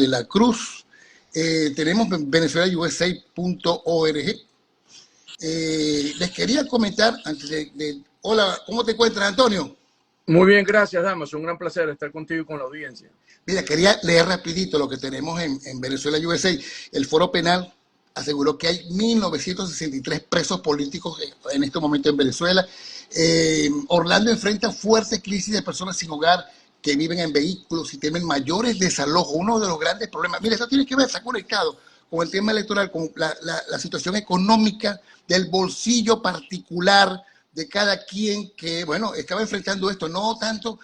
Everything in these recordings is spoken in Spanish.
de la Cruz. Tenemos venezuelausa.org. Les quería comentar, antes hola, ¿cómo te encuentras, Antonio? Muy bien, gracias, Damaso. Un gran placer estar contigo y con la audiencia. Mira, quería leer rapidito lo que tenemos en Venezuela USA. El Foro Penal aseguró que hay 1.963 presos políticos en este momento en Venezuela. Orlando enfrenta fuerte crisis de personas sin hogar que viven en vehículos y temen mayores desalojos. Uno de los grandes problemas. Mira, eso tiene que ver, está conectado con el tema electoral, con la situación económica del bolsillo particular de cada quien que, bueno, estaba enfrentando esto, no tanto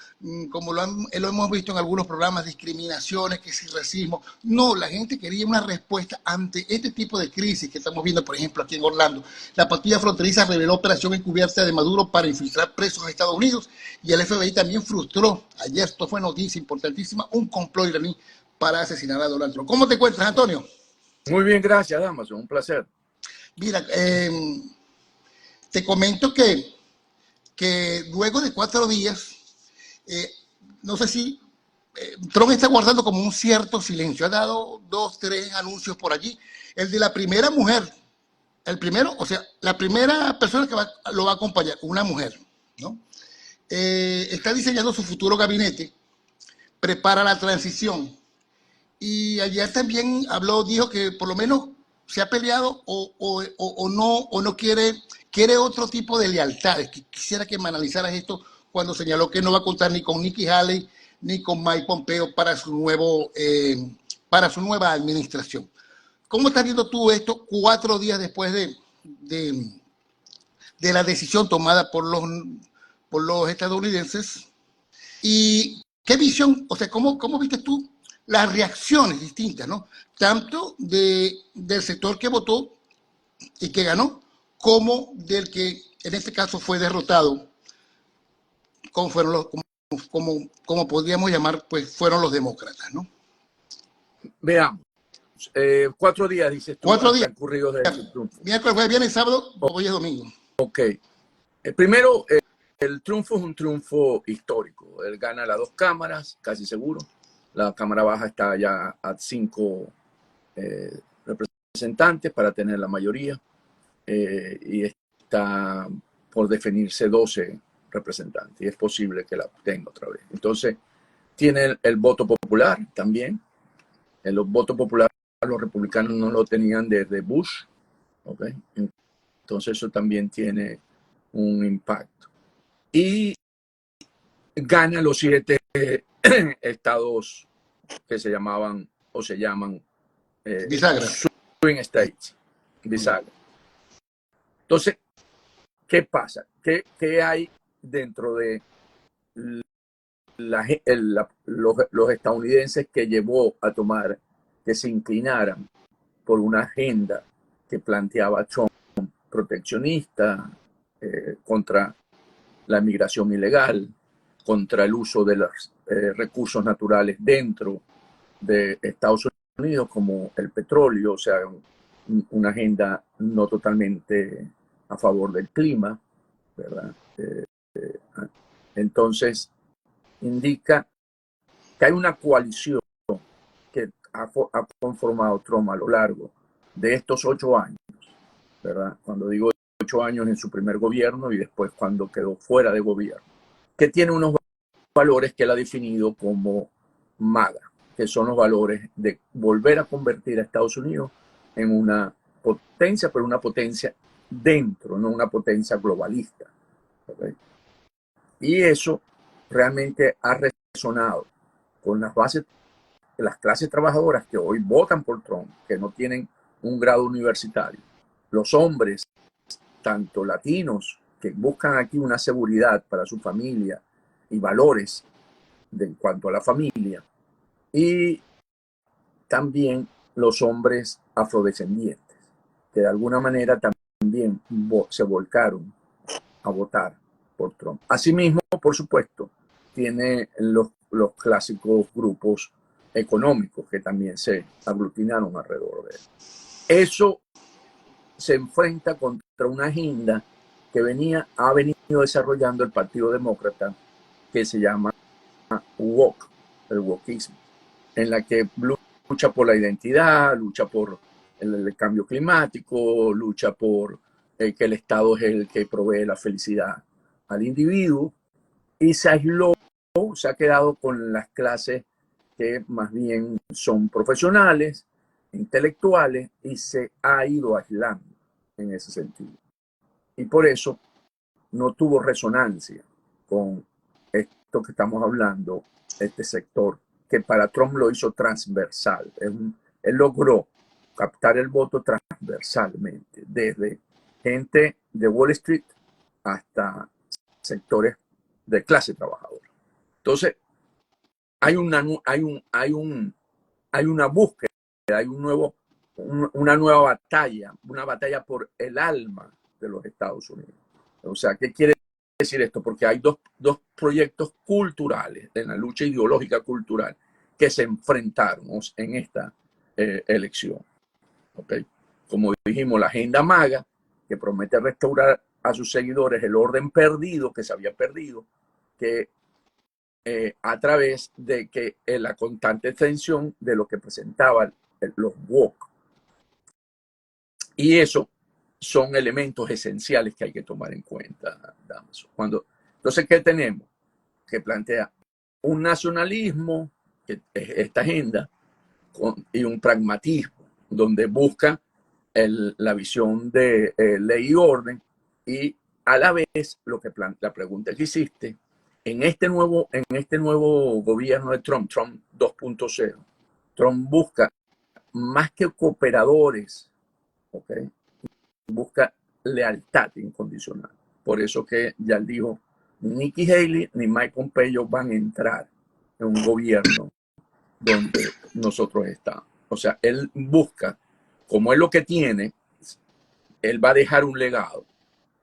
como lo hemos visto en algunos programas, discriminaciones, que si racismo. No, la gente quería una respuesta ante este tipo de crisis que estamos viendo, por ejemplo, aquí en Orlando. La patrulla fronteriza reveló operación encubierta de Maduro para infiltrar presos a Estados Unidos y el FBI también frustró, ayer esto fue noticia importantísima, un complot iraní para asesinar a Donald Trump. ¿Cómo te encuentras, Antonio? Muy bien, gracias, Damaso. Un placer. Mira, te comento que luego de 4 días, no sé si Trump está guardando como un cierto silencio. Ha dado 2, 3 anuncios por allí. El de la primera mujer, el primero, o sea, la primera persona que lo va a acompañar, una mujer, ¿no? Está diseñando su futuro gabinete, prepara la transición. Y ayer también habló, dijo que por lo menos se ha peleado o no quiere otro tipo de lealtades. Quisiera que me analizaras esto cuando señaló que no va a contar ni con Nikki Haley ni con Mike Pompeo para su nueva administración. ¿Cómo estás viendo tú esto 4 días después de la decisión tomada por los estadounidenses? ¿Y qué visión, o sea, cómo viste tú las reacciones distintas, ¿no? Tanto del sector que votó y que ganó, como del que en este caso fue derrotado, como podríamos llamar, pues fueron los demócratas, ¿no? Veamos. 4 días, dices tú, 4 han días. transcurrido desde su triunfo. Miércoles, jueves, viernes, sábado, hoy es domingo. Ok. Primero, el triunfo es un triunfo histórico. Él gana las 2 cámaras, casi seguro. La Cámara Baja está ya a 5 representantes para tener la mayoría. Y está por definirse 12 representantes. Y es posible que la obtenga otra vez. Entonces, tiene el voto popular también. El voto popular los republicanos no lo tenían desde Bush. ¿Okay? Entonces, eso también tiene un impacto. Y gana los 7 estados que se llamaban o se llaman Bisagra. swing states, bisagra. Entonces, ¿qué pasa? ¿Qué hay dentro de los estadounidenses que llevó a tomar, que se inclinaran por una agenda que planteaba Trump, proteccionista, contra la migración ilegal, contra el uso de los recursos naturales dentro de Estados Unidos, como el petróleo, o sea, una agenda no totalmente a favor del clima, ¿verdad? Entonces, indica que hay una coalición que ha conformado Trump a lo largo de estos 8 años, ¿verdad? Cuando digo 8 años en su primer gobierno y después cuando quedó fuera de gobierno, que tiene unos valores que él ha definido como MAGA, que son los valores de volver a convertir a Estados Unidos en una potencia, pero una potencia dentro, no una potencia globalista. ¿Okay? Y eso realmente ha resonado con las bases de las clases trabajadoras que hoy votan por Trump, que no tienen un grado universitario. Los hombres, tanto latinos, que buscan aquí una seguridad para su familia y valores en cuanto a la familia, y también los hombres afrodescendientes, que de alguna manera también se volcaron a votar por Trump. Asimismo, por supuesto, tiene los clásicos grupos económicos que también se aglutinaron alrededor de él. Eso se enfrenta contra una agenda que ha venido desarrollando el Partido Demócrata, que se llama woke, el wokeismo, en la que lucha por la identidad, lucha por el cambio climático, lucha por que el Estado es el que provee la felicidad al individuo, y se aisló, se ha quedado con las clases que más bien son profesionales, intelectuales, y se ha ido aislando en ese sentido. Y por eso no tuvo resonancia con esto que estamos hablando, este sector, que para Trump lo hizo transversal. Él logró captar el voto transversalmente, desde gente de Wall Street hasta sectores de clase trabajadora. Entonces, hay una búsqueda, hay una nueva batalla, una batalla por el alma de los Estados Unidos. O sea, ¿qué quiere decir esto? Porque hay dos proyectos culturales en la lucha ideológica cultural que se enfrentaron en esta elección. ¿Okay? Como dijimos, la agenda MAGA, que promete restaurar a sus seguidores el orden perdido que se había perdido, que a través de que la constante extensión de lo que presentaban los woke. Y eso son elementos esenciales que hay que tomar en cuenta, Damaso. Entonces, ¿qué tenemos? Que plantea un nacionalismo, que es esta agenda, y un pragmatismo, donde busca la visión de ley y orden, y a la vez lo que la pregunta que hiciste, en este nuevo gobierno de Trump 2.0, Trump busca más que cooperadores, ¿okay? Busca lealtad incondicional. Por eso que ya dijo, ni Nikki Haley ni Mike Pompeo van a entrar en un gobierno donde nosotros estamos. O sea, él busca, como es lo que tiene, él va a dejar un legado.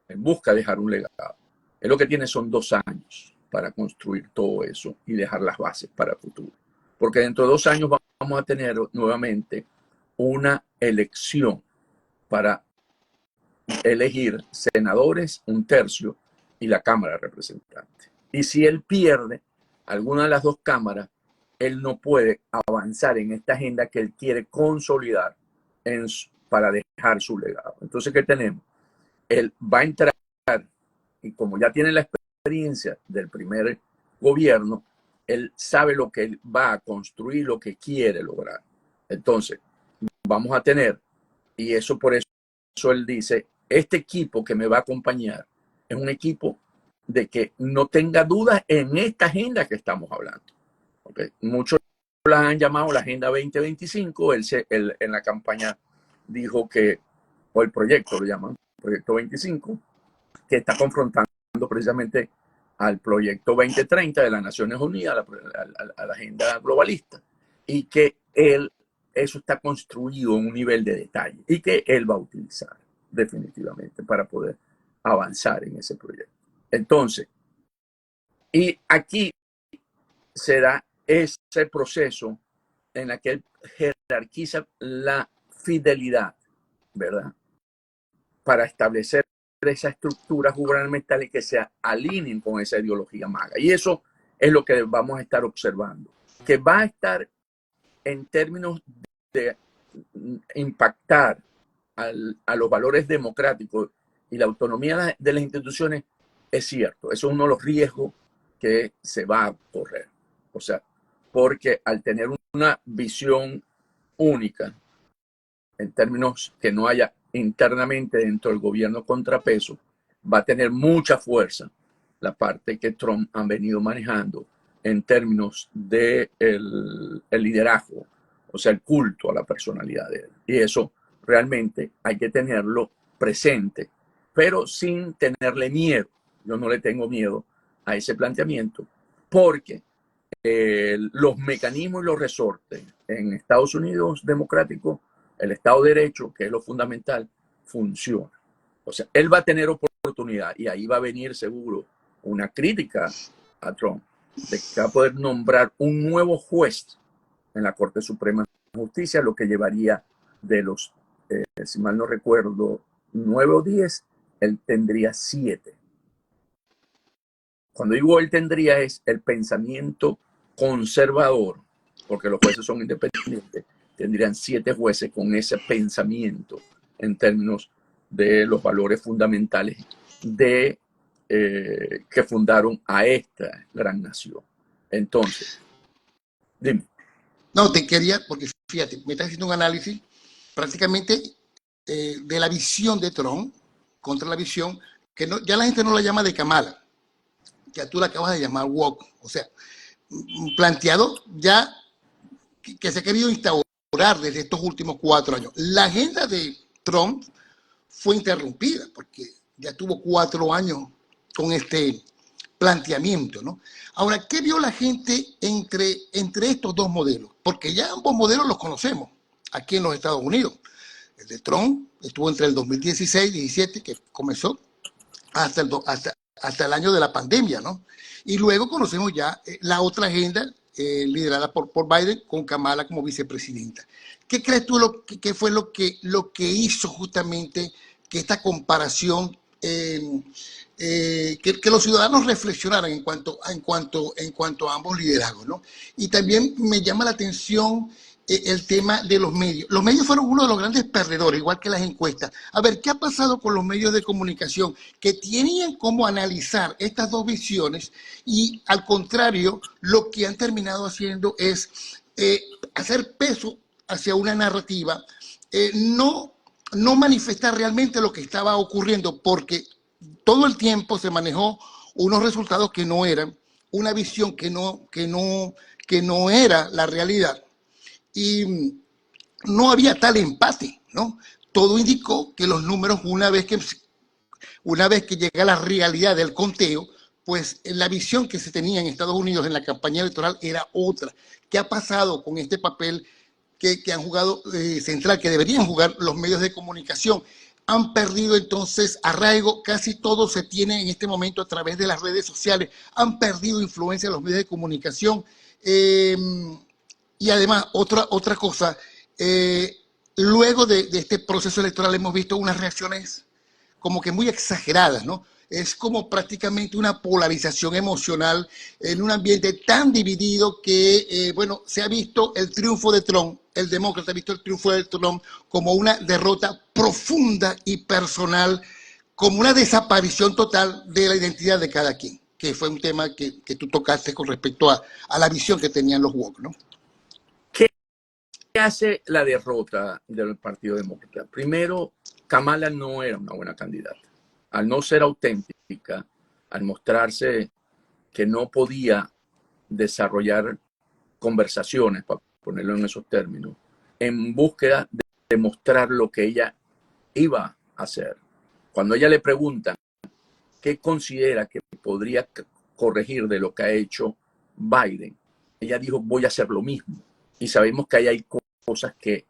Él busca dejar un legado. Él lo que tiene son 2 años para construir todo eso y dejar las bases para el futuro. Porque dentro de 2 años vamos a tener nuevamente una elección para elegir senadores, 1/3, y la Cámara de Representantes. Y si él pierde alguna de las 2 cámaras, él no puede avanzar en esta agenda que él quiere consolidar para dejar su legado. Entonces, ¿qué tenemos? Él va a entrar, y como ya tiene la experiencia del primer gobierno, él sabe lo que él va a construir, lo que quiere lograr. Entonces, vamos a tener, y eso por eso él dice, este equipo que me va a acompañar es un equipo de que no tenga dudas en esta agenda que estamos hablando. ¿Okay? Muchos la han llamado la Agenda 2025. Él en la campaña dijo que, o el proyecto lo llaman, Proyecto 25, que está confrontando precisamente al Proyecto 2030 de las Naciones Unidas, a la agenda globalista, y que eso está construido en un nivel de detalle y que él va a utilizar definitivamente para poder avanzar en ese proyecto. Entonces, y aquí se da ese proceso en el que él jerarquiza la fidelidad, ¿verdad? Para establecer esas estructuras gubernamentales que se alineen con esa ideología MAGA. Y eso es lo que vamos a estar observando, que va a estar en términos de impactar a los valores democráticos y la autonomía de las instituciones, es cierto. Eso es uno de los riesgos que se va a correr. O sea, porque al tener una visión única, en términos que no haya internamente dentro del gobierno contrapeso, va a tener mucha fuerza la parte que Trump ha venido manejando en términos de el liderazgo, o sea, el culto a la personalidad de él. Y eso realmente hay que tenerlo presente, pero sin tenerle miedo. Yo no le tengo miedo a ese planteamiento, porque los mecanismos y los resortes en Estados Unidos democrático, el Estado de Derecho, que es lo fundamental, funciona. O sea, él va a tener oportunidad, y ahí va a venir seguro una crítica a Trump, de que va a poder nombrar un nuevo juez en la Corte Suprema de Justicia, lo que llevaría de los, si mal no recuerdo, 9 o 10, él tendría 7. Cuando digo él tendría, es el pensamiento conservador, porque los jueces son independientes, tendrían 7 jueces con ese pensamiento en términos de los valores fundamentales que fundaron a esta gran nación. Entonces, dime. No, te quería, porque fíjate, me estás haciendo un análisis prácticamente de la visión de Trump contra la visión que no, ya la gente no la llama de Kamala, que tú la acabas de llamar woke, o sea, planteado ya que se ha querido instaurar desde estos últimos 4 años. La agenda de Trump fue interrumpida porque ya tuvo 4 años con este planteamiento, ¿no? Ahora, ¿qué vio la gente entre estos dos modelos? Porque ya ambos modelos los conocemos aquí en los Estados Unidos. El de Trump estuvo entre el 2016 y 2017, que comenzó, hasta el año de la pandemia, ¿no? Y luego conocemos ya la otra agenda liderada por Biden con Kamala como vicepresidenta. ¿Qué crees tú que fue lo que hizo justamente que esta comparación, que los ciudadanos reflexionaran en cuanto a ambos liderazgos, ¿no? Y también me llama la atención el tema de los medios. Los medios fueron uno de los grandes perdedores, igual que las encuestas. A ver, ¿qué ha pasado con los medios de comunicación que tenían cómo analizar estas dos visiones y, al contrario, lo que han terminado haciendo es hacer peso hacia una narrativa, no manifestar realmente lo que estaba ocurriendo, porque todo el tiempo se manejó unos resultados que no eran, una visión que no era la realidad, y no había tal empate, ¿no? Todo indicó que los números, una vez que llega la realidad del conteo, pues la visión que se tenía en Estados Unidos en la campaña electoral era otra. ¿Qué ha pasado con este papel que han jugado central, que deberían jugar los medios de comunicación? Han perdido entonces arraigo, casi todo se tiene en este momento a través de las redes sociales, han perdido influencia los medios de comunicación. Y además, otra cosa, luego de este proceso electoral hemos visto unas reacciones como que muy exageradas, ¿no? Es como prácticamente una polarización emocional en un ambiente tan dividido que, bueno, se ha visto el triunfo de Trump, el demócrata ha visto el triunfo de Trump como una derrota profunda y personal, como una desaparición total de la identidad de cada quien, que fue un tema que tú tocaste con respecto a la visión que tenían los woke, ¿no? ¿Qué hace la derrota del Partido Demócrata? Primero, Kamala no era una buena candidata. Al no ser auténtica, al mostrarse que no podía desarrollar conversaciones, para ponerlo en esos términos, en búsqueda de demostrar lo que ella iba a hacer. Cuando ella le preguntan qué considera que podría corregir de lo que ha hecho Biden, ella dijo, voy a hacer lo mismo. Y sabemos que ahí hay cosas que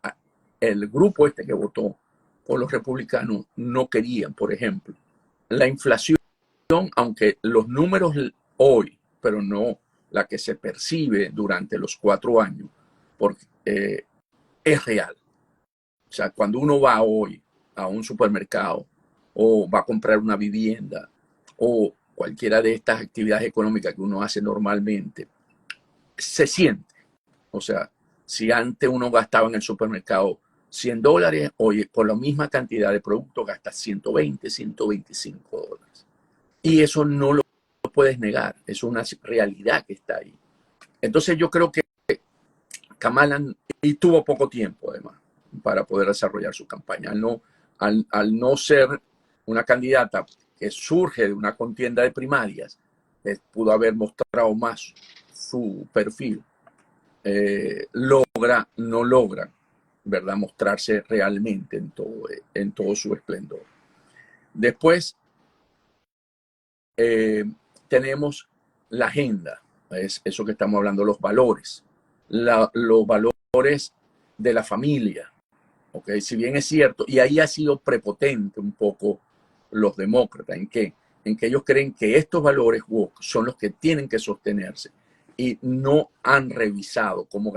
el grupo que votó por los republicanos no querían. Por ejemplo, la inflación, aunque los números hoy, pero no la que se percibe durante los 4 años, porque es real. O sea, cuando uno va hoy a un supermercado o va a comprar una vivienda o cualquiera de estas actividades económicas que uno hace normalmente, se siente. O sea, si antes uno gastaba en el supermercado $100, hoy por la misma cantidad de productos gasta 120, $125. Y eso no lo puedes negar, es una realidad que está ahí. Entonces yo creo que Kamala y tuvo poco tiempo además para poder desarrollar su campaña. Al no ser una candidata que surge de una contienda de primarias, pudo haber mostrado más su perfil. No logra, ¿verdad?, mostrarse realmente en todo su esplendor. Después tenemos la agenda, es eso que estamos hablando, los valores, los valores de la familia, ¿okay? Si bien es cierto, y ahí ha sido prepotente un poco los demócratas, ¿en qué? En que ellos creen que estos valores woke son los que tienen que sostenerse y no han revisado, como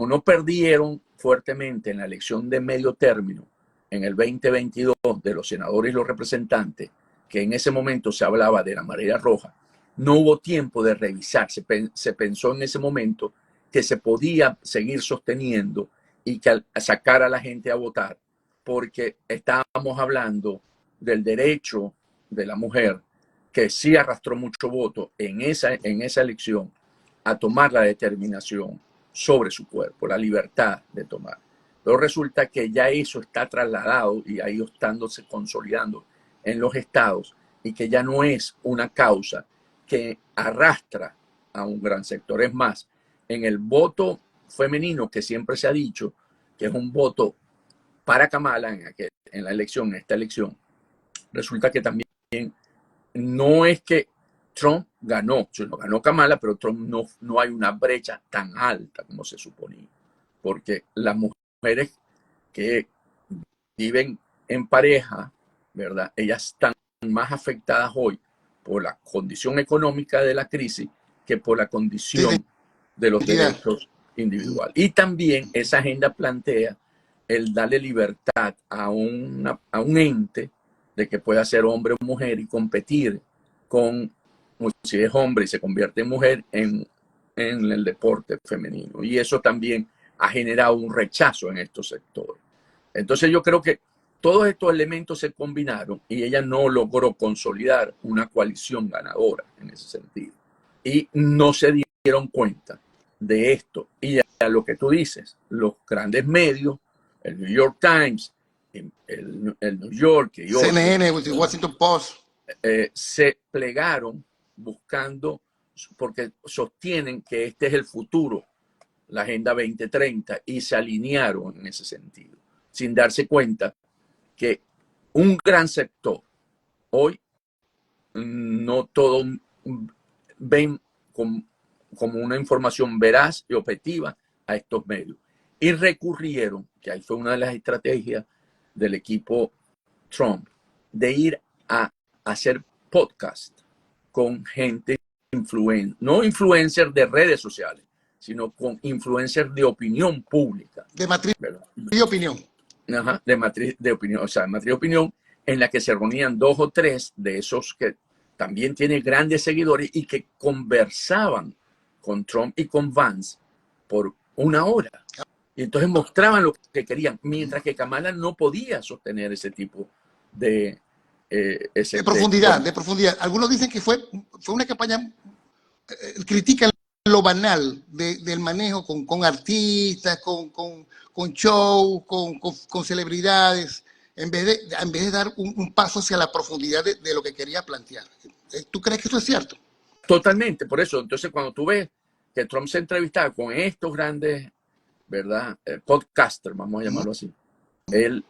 no perdieron fuertemente en la elección de medio término en el 2022 de los senadores y los representantes, que en ese momento se hablaba de la marea roja, no hubo tiempo de revisar. Se pensó en ese momento que se podía seguir sosteniendo y que sacar a la gente a votar, porque estábamos hablando del derecho de la mujer, que sí arrastró mucho voto en esa elección, a tomar la determinación sobre su cuerpo, la libertad de tomar. Pero resulta que ya eso está trasladado y ha ido estándose consolidando en los estados, y que ya no es una causa que arrastra a un gran sector. Es más, en el voto femenino, que siempre se ha dicho que es un voto para Kamala en la elección, en esta elección, resulta que también no es que Trump ganó, sino ganó Kamala, pero Trump no hay una brecha tan alta como se suponía, porque las mujeres que viven en pareja, ¿verdad? Ellas están más afectadas hoy por la condición económica de la crisis que por la condición de los derechos individuales. Y también esa agenda plantea el darle libertad a un ente de que pueda ser hombre o mujer y competir con, si es hombre y se convierte en mujer, en el deporte femenino. Y eso también ha generado un rechazo en estos sectores. Entonces yo creo que todos estos elementos se combinaron y ella no logró consolidar una coalición ganadora en ese sentido. Y no se dieron cuenta de esto. Y a lo que tú dices, los grandes medios, el New York Times, el New York, y CNN, Washington Post, se plegaron buscando, porque sostienen que este es el futuro, la Agenda 2030, y se alinearon en ese sentido, sin darse cuenta que un gran sector hoy no todo ven como una información veraz y objetiva a estos medios. Y recurrieron, que ahí fue una de las estrategias del equipo Trump, de ir a hacer podcast con gente no influencers de redes sociales, sino con influencers de opinión pública. De matriz de opinión. Ajá, de matriz de opinión, o sea, matriz de opinión, en la que se reunían 2 o 3 de esos que también tienen grandes seguidores y que conversaban con Trump y con Vance por 1 hora. Y entonces mostraban lo que querían, mientras que Kamala no podía sostener ese tipo de... de profundidad. Algunos dicen que fue una campaña, critican lo banal del manejo con artistas, con shows, con celebridades, en vez de dar un paso hacia la profundidad de lo que quería plantear. ¿Tú crees que eso es cierto? Totalmente, por eso. Entonces, cuando tú ves que Trump se entrevistaba con estos grandes, ¿verdad? Podcasters, vamos a llamarlo así, él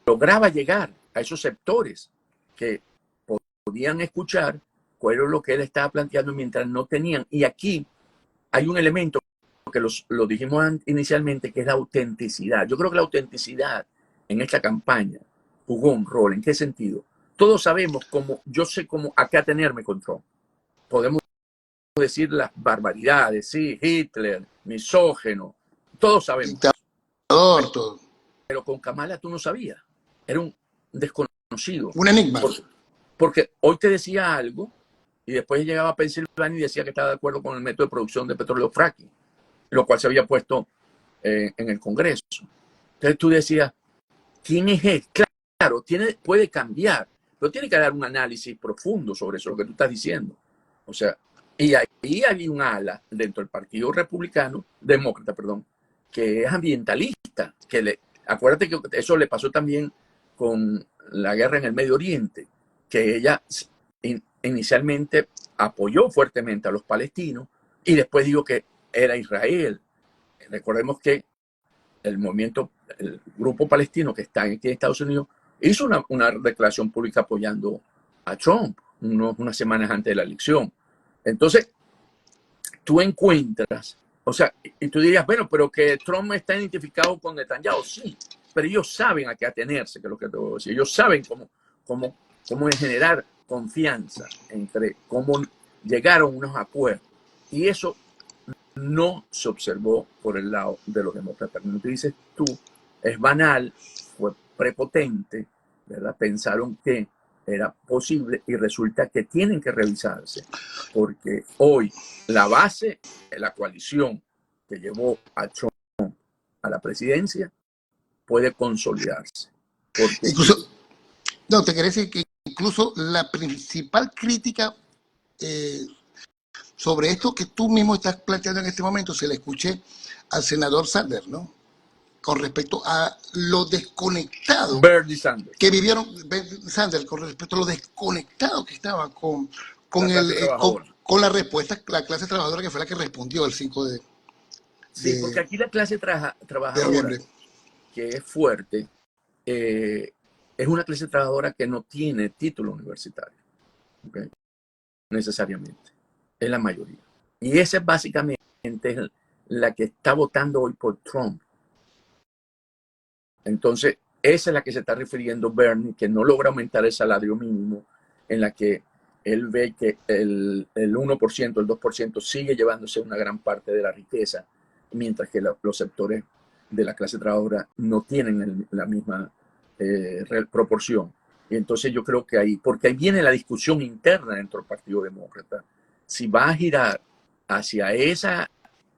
lograba llegar a esos sectores que podían escuchar cuál era lo que él estaba planteando mientras no tenían. Y aquí hay un elemento que lo dijimos inicialmente, que es la autenticidad. Yo creo que la autenticidad en esta campaña jugó un rol. ¿En qué sentido? Todos sabemos cómo, yo sé cómo a qué atenerme con Trump. Podemos decir las barbaridades, sí, Hitler, misógeno, todos sabemos. Dictador, todo. Pero con Kamala tú no sabías. Era un desconocido. Un enigma. Porque hoy te decía algo y después llegaba a Pensilvania y decía que estaba de acuerdo con el método de producción de petróleo fracking, lo cual se había puesto en el Congreso. Entonces tú decías, ¿quién es él? Claro, puede cambiar, pero tiene que dar un análisis profundo sobre eso, lo que tú estás diciendo. O sea, y ahí hay un ala dentro del Partido Republicano, Demócrata, perdón, que es ambientalista. Acuérdate que eso le pasó también con la guerra en el Medio Oriente, que ella inicialmente apoyó fuertemente a los palestinos y después dijo que era Israel. Recordemos que el grupo palestino que está aquí en Estados Unidos hizo una declaración pública apoyando a Trump unas semanas antes de la elección. Entonces, tú encuentras, o sea, y tú dirías, bueno, pero que Trump está identificado con Netanyahu, sí, pero ellos saben a qué atenerse, que es lo que te voy a decir. Ellos saben cómo generar confianza cómo llegaron a unos acuerdos. Y eso no se observó por el lado de los demócratas. Como tú dices tú, es banal, fue prepotente, ¿verdad? Pensaron que era posible y resulta que tienen que revisarse, porque hoy la base, la coalición que llevó a Trump a la presidencia puede consolidarse. Porque Incluso, no, te quería decir que incluso la principal crítica sobre esto que tú mismo estás planteando en este momento se le escuché al senador Sanders, ¿no? Con respecto a lo desconectado Bernie Sanders, que vivieron Sanders, con respecto a lo desconectado que estaba la clase trabajadora. con la respuesta, la clase trabajadora que fue la que respondió el 5 Sí, porque aquí la clase de trabajadora, noviembre. que es fuerte, es una clase trabajadora que no tiene título universitario, ¿okay? Necesariamente, es la mayoría. Y esa es básicamente la que está votando hoy por Trump. Entonces, esa es la que se está refiriendo Bernie, que no logra aumentar el salario mínimo, en la que él ve que el 1%, el 2% sigue llevándose una gran parte de la riqueza, mientras que los sectores de la clase trabajadora no tienen la misma proporción. Y entonces yo creo que ahí, porque ahí viene la discusión interna dentro del Partido Demócrata, si va a girar hacia esa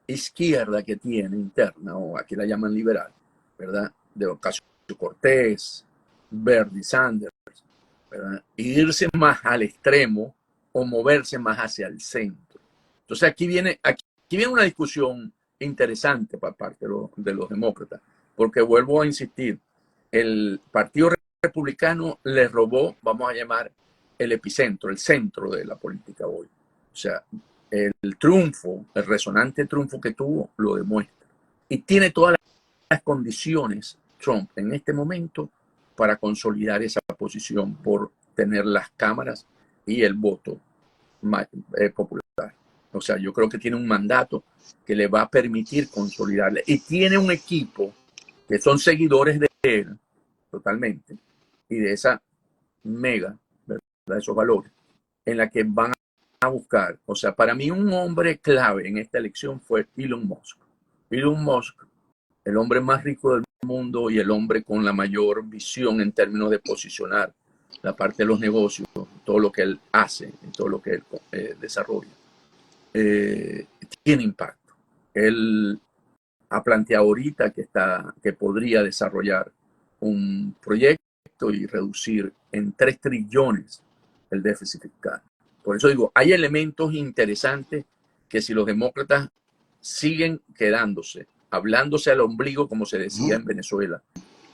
izquierda que tiene interna, o aquí la llaman liberal, ¿verdad? De Ocasio-Cortez, Bernie Sanders, ¿verdad? Irse más al extremo o moverse más hacia el centro. Entonces aquí viene una discusión interesante por parte de los demócratas, porque vuelvo a insistir, el Partido Republicano le robó, vamos a llamar, el epicentro, el centro de la política hoy. O sea, el triunfo, el resonante triunfo que tuvo, lo demuestra. Y tiene todas las condiciones Trump en este momento para consolidar esa posición por tener las cámaras y el voto popular. O sea, yo creo que tiene un mandato que le va a permitir consolidarle. Y tiene un equipo que son seguidores de él totalmente y de esa mega, ¿verdad? De esos valores, en la que van a buscar. O sea, para mí un hombre clave en esta elección fue Elon Musk. Elon Musk, el hombre más rico del mundo y el hombre con la mayor visión en términos de posicionar la parte de los negocios, todo lo que él hace, todo lo que él desarrolla, tiene impacto. Él ha planteado ahorita que podría desarrollar un proyecto y reducir en 3 trillones el déficit fiscal. Por eso digo, hay elementos interesantes que si los demócratas siguen quedándose, hablándose al ombligo, como se decía en Venezuela,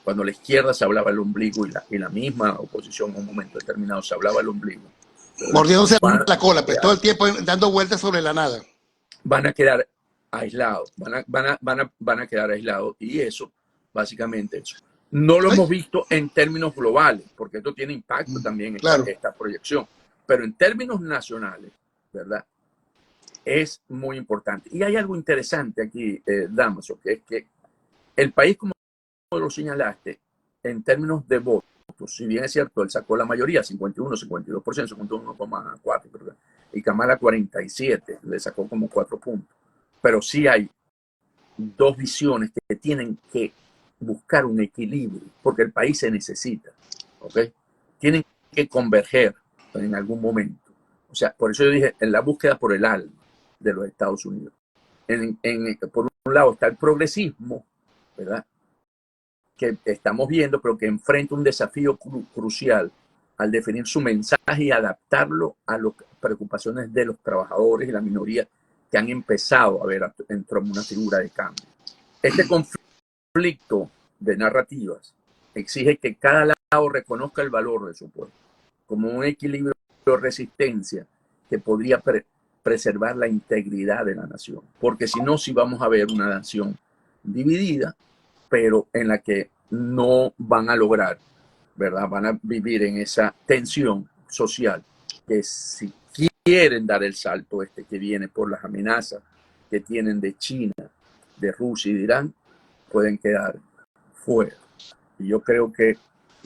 cuando la izquierda se hablaba al ombligo y la misma oposición en un momento determinado se hablaba al ombligo, Mordiéndose la cola, pues todo el tiempo dando vueltas sobre la nada. Van a quedar aislados, van a quedar aislados, y eso, básicamente eso. No lo hemos visto en términos globales, porque esto tiene impacto también esta proyección, pero en términos nacionales, ¿verdad? Es muy importante. Y hay algo interesante aquí, Damaso, que es que el país, como lo señalaste, en términos de votos, si bien es cierto, él sacó la mayoría, 51, 52%, 51,4%, ¿verdad? Y Kamala 47%, le sacó como 4 puntos. Pero sí hay dos visiones que tienen que buscar un equilibrio, porque el país se necesita, ¿ok? Tienen que converger en algún momento. O sea, por eso yo dije, en la búsqueda por el alma de los Estados Unidos. Por un lado está el progresismo, ¿verdad? Que estamos viendo, pero que enfrenta un desafío crucial al definir su mensaje y adaptarlo a las preocupaciones de los trabajadores y la minoría que han empezado a ver en Trump una figura de cambio. Este conflicto de narrativas exige que cada lado reconozca el valor de su pueblo como un equilibrio de resistencia que podría preservar la integridad de la nación. Porque si no, sí vamos a ver una nación dividida, pero en la que no van a lograr, ¿verdad? Van a vivir en esa tensión social que si quieren dar el salto que viene por las amenazas que tienen de China, de Rusia y de Irán, pueden quedar fuera. Y yo creo que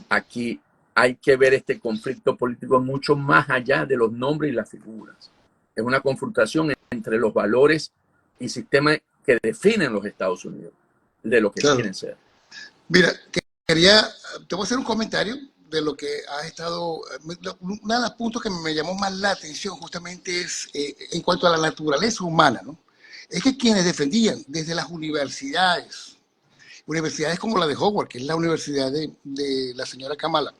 aquí hay que ver este conflicto político mucho más allá de los nombres y las figuras. Es una confrontación entre los valores y sistemas que definen los Estados Unidos, de lo que quieren ser. Mira, te voy a hacer un comentario de lo que has estado. Uno de los puntos que me llamó más la atención justamente es en cuanto a la naturaleza humana, ¿no? es que quienes defendían desde las universidades, universidades como la de Howard, que es la universidad de la señora Kamala,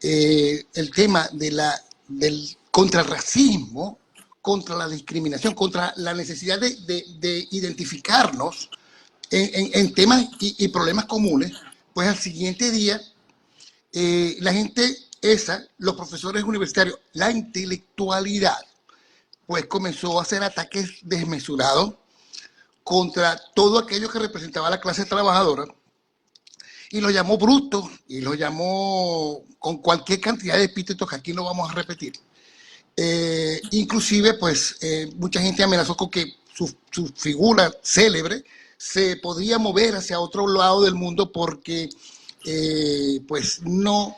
el tema del contrarracismo, contra la discriminación, contra la necesidad de identificarnos en temas y problemas comunes, pues al siguiente día la gente esa, los profesores universitarios, la intelectualidad, pues comenzó a hacer ataques desmesurados contra todo aquello que representaba a la clase trabajadora y lo llamó bruto y lo llamó con cualquier cantidad de epítetos que aquí no vamos a repetir. Inclusive, pues, mucha gente amenazó con que su figura célebre se podría mover hacia otro lado del mundo porque, pues, no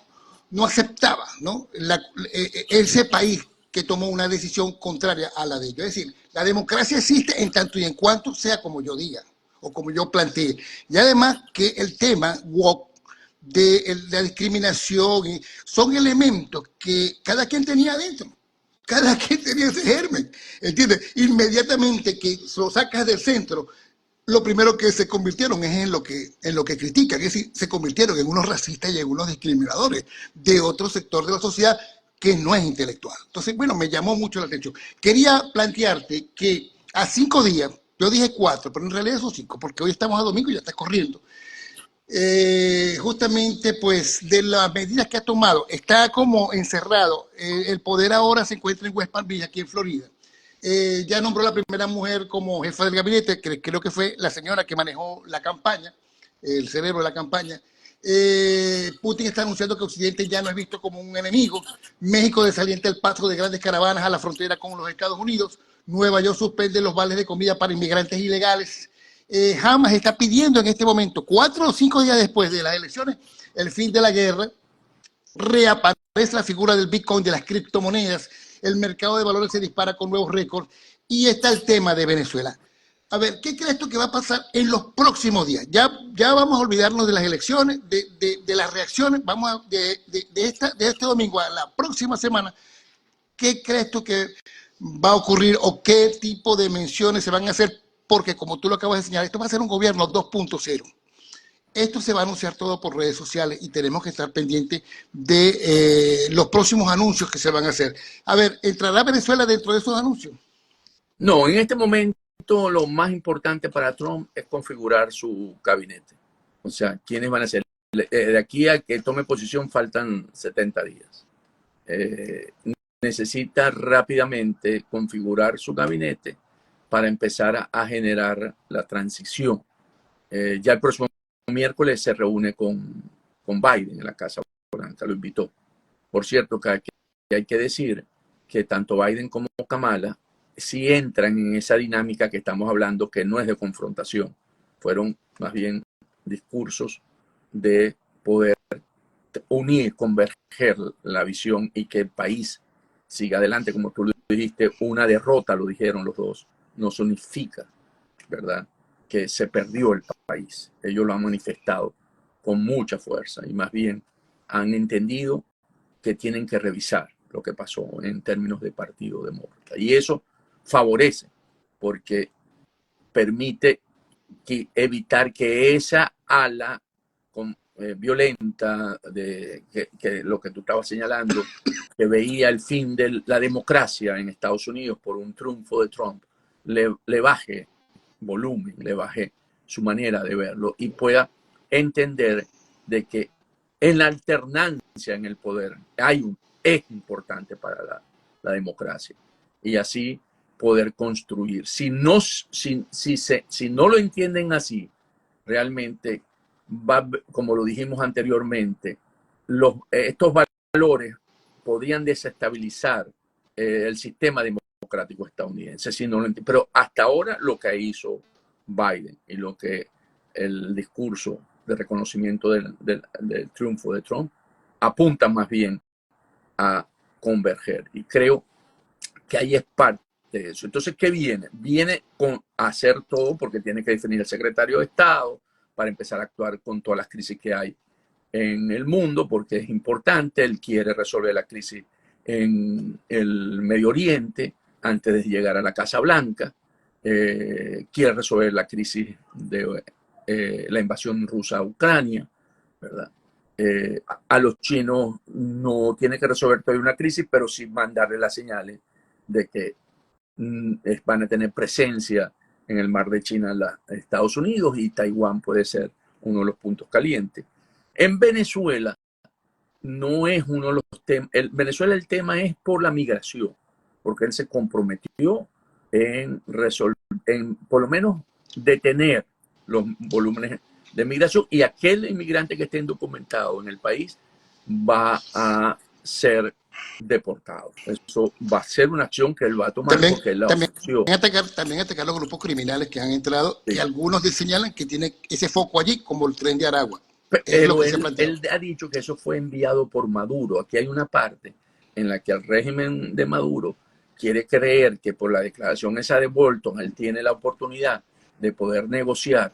aceptaba, ¿no? Ese país que tomó una decisión contraria a la de ellos. Es decir, la democracia existe en tanto y en cuanto sea como yo diga o como yo plantee. Y además que el tema woke de la discriminación son elementos que cada quien tenía adentro. Cada quien tenía ese germen, ¿entiendes? Inmediatamente que lo sacas del centro, lo primero que se convirtieron es en lo que critican, es decir, se convirtieron en unos racistas y en unos discriminadores de otro sector de la sociedad que no es intelectual. Entonces, bueno, me llamó mucho la atención. Quería plantearte que a 5 días, yo dije 4, pero en realidad son 5, porque hoy estamos a domingo y ya está corriendo. Justamente pues de las medidas que ha tomado, está como encerrado, el poder ahora se encuentra en West Palm Beach, aquí en Florida. Ya nombró la primera mujer como jefa del gabinete, que creo que fue la señora que manejó la campaña, el cerebro de la campaña. Putin está anunciando que Occidente ya no es visto como un enemigo. México desalienta el paso de grandes caravanas a la frontera con los Estados Unidos. Nueva York suspende los vales de comida para inmigrantes ilegales. Hamas está pidiendo en este momento, 4 o 5 días después de las elecciones, el fin de la guerra. Reaparece la figura del Bitcoin, de las criptomonedas, el mercado de valores se dispara con nuevos récords y está el tema de Venezuela. A ver, ¿qué crees tú que va a pasar en los próximos días? Ya vamos a olvidarnos de las elecciones, de las reacciones, vamos a, de este domingo a la próxima semana. ¿Qué crees tú que va a ocurrir o qué tipo de menciones se van a hacer? Porque como tú lo acabas de señalar, esto va a ser un gobierno 2.0. Esto se va a anunciar todo por redes sociales y tenemos que estar pendientes de los próximos anuncios que se van a hacer. A ver, ¿entrará Venezuela dentro de esos anuncios? No, en este momento lo más importante para Trump es configurar su gabinete. O sea, ¿quiénes van a ser? De aquí a que tome posición faltan 70 días. Necesita rápidamente configurar su gabinete para empezar a generar la transición. Ya el próximo miércoles se reúne con Biden en la Casa Blanca, lo invitó. Por cierto, que hay que decir que tanto Biden como Kamala sí entran en esa dinámica que estamos hablando, que no es de confrontación. Fueron más bien discursos de poder unir, converger la visión y que el país siga adelante. Como tú lo dijiste, una derrota, lo dijeron los dos, no significa, ¿verdad?, que se perdió el país. Ellos lo han manifestado con mucha fuerza y más bien han entendido que tienen que revisar lo que pasó en términos de Partido Demócrata. Y eso favorece porque permite evitar que esa ala violenta que lo que tú estabas señalando, que veía el fin de la democracia en Estados Unidos por un triunfo de Trump, le baje volumen, le baje su manera de verlo y pueda entender de que en la alternancia en el poder es importante para la democracia y así poder construir. Si no lo entienden así, realmente como lo dijimos anteriormente, estos valores podrían desestabilizar el sistema democrático estadounidense. Si no lo pero hasta ahora lo que hizo Biden y lo que el discurso de reconocimiento del triunfo de Trump apunta más bien a converger. Y creo que ahí es parte de eso. Entonces, ¿qué viene? Viene con hacer todo porque tiene que definir el secretario de Estado para empezar a actuar con todas las crisis que hay en el mundo, porque es importante. Él quiere resolver la crisis en el Medio Oriente antes de llegar a la Casa Blanca. quiere resolver la crisis de la invasión rusa a Ucrania, ¿verdad? A los chinos no tiene que resolver todavía una crisis, pero sí mandarle las señales de que van a tener presencia en el mar de China, Estados Unidos, y Taiwán puede ser uno de los puntos calientes. En Venezuela no es uno de los temas. Venezuela el tema es por la migración, porque él se comprometió en por lo menos detener los volúmenes de migración, y aquel inmigrante que esté indocumentado en el país va a ser deportado. Eso va a ser una acción que él va a tomar porque él la ofreció. También atacar los grupos criminales que han entrado, Sí. que algunos señalan que tiene ese foco allí, como el Tren de Aragua. Pero él ha dicho que eso fue enviado por Maduro. Aquí hay una parte en la que el régimen de Maduro quiere creer que por la declaración esa de Bolton él tiene la oportunidad de poder negociar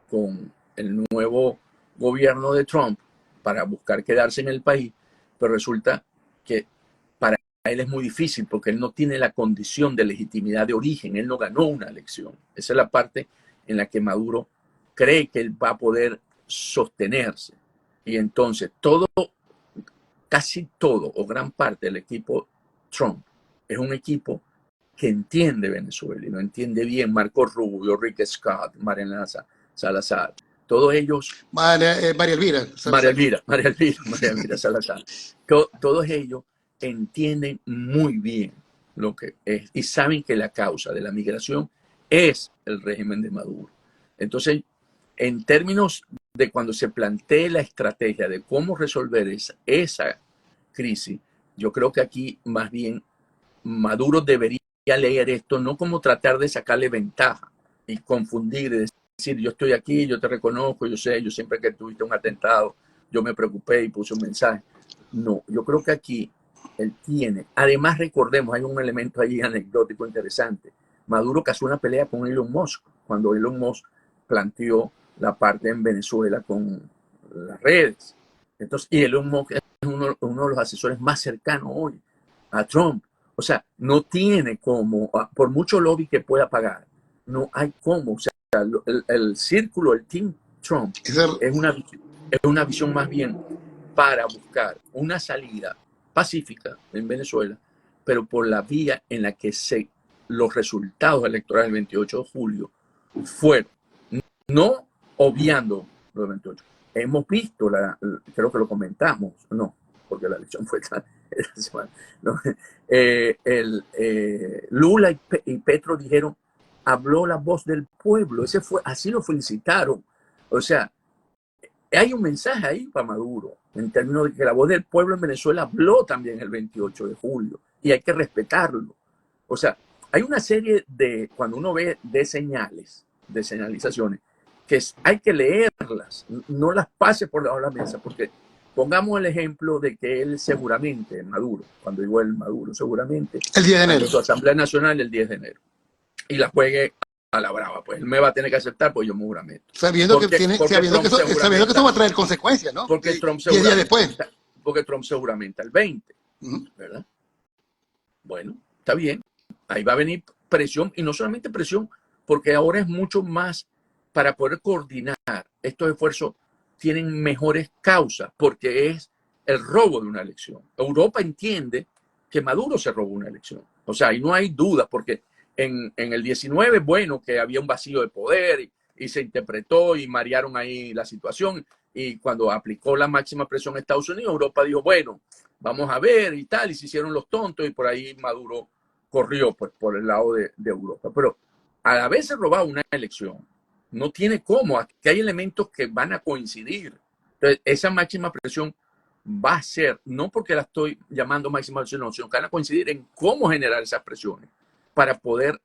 con el nuevo gobierno de Trump para buscar quedarse en el país, pero resulta que para él es muy difícil porque él no tiene la condición de legitimidad de origen, él no ganó una elección. Esa es la parte en la que Maduro cree que él va a poder sostenerse. Y entonces casi todo o gran parte del equipo Trump es un equipo que entiende Venezuela y lo entiende bien. Marco Rubio, Rick Scott, Mariana Salazar, todos ellos. María Elvira Salazar. Todos ellos entienden muy bien lo que es y saben que la causa de la migración es el régimen de Maduro. Entonces, en términos de cuando se plantee la estrategia de cómo resolver esa crisis, yo creo que aquí más bien Maduro debería leer esto no como tratar de sacarle ventaja y confundir, y decir, yo estoy aquí, yo te reconozco, yo sé, yo siempre que tuviste un atentado, yo me preocupé y puse un mensaje. No, yo creo que aquí él tiene, además recordemos, hay un elemento ahí anecdótico interesante. Maduro casó una pelea con Elon Musk, cuando Elon Musk planteó la parte en Venezuela con las redes. Entonces, y Elon Musk es uno de los asesores más cercanos hoy a Trump. O sea, no tiene como, por mucho lobby que pueda pagar, no hay cómo. O sea, el círculo, el Team Trump, es una visión más bien para buscar una salida pacífica en Venezuela, pero por la vía en la que los resultados electorales del 28 de julio fueron, no obviando los 28. Hemos visto, creo que lo comentamos, no, porque la elección fue esta semana, ¿no? Lula y Petro dijeron, habló la voz del pueblo, así lo felicitaron. O sea, hay un mensaje ahí para Maduro, en términos de que la voz del pueblo en Venezuela habló también el 28 de julio, y hay que respetarlo. O sea, hay una serie de, cuando uno ve de señales, de señalizaciones, que hay que leerlas, no las pase por la mesa, porque pongamos el ejemplo de que él seguramente, Maduro, cuando digo el Maduro, seguramente, el 10 de enero, su Asamblea Nacional el 10 de enero, y la juegue a la brava, pues él me va a tener que aceptar, pues yo me juramento. Sabiendo que eso va a traer consecuencias, ¿no? Porque Trump 10 días después. Porque Trump se juramenta el 20, ¿verdad? Bueno, está bien. Ahí va a venir presión, y no solamente presión, porque ahora es mucho más para poder coordinar estos esfuerzos, tienen mejores causas, porque es el robo de una elección. Europa entiende que Maduro se robó una elección. O sea, y no hay duda, porque en el 19, bueno, que había un vacío de poder y se interpretó y marearon ahí la situación. Y cuando aplicó la máxima presión a Estados Unidos, Europa dijo, bueno, vamos a ver y tal, y se hicieron los tontos, y por ahí Maduro corrió pues, por el lado de Europa. Pero al haberse robado una elección, no tiene cómo, que hay elementos que van a coincidir. Entonces, esa máxima presión va a ser, no porque la estoy llamando máxima presión, sino que van a coincidir en cómo generar esas presiones para poder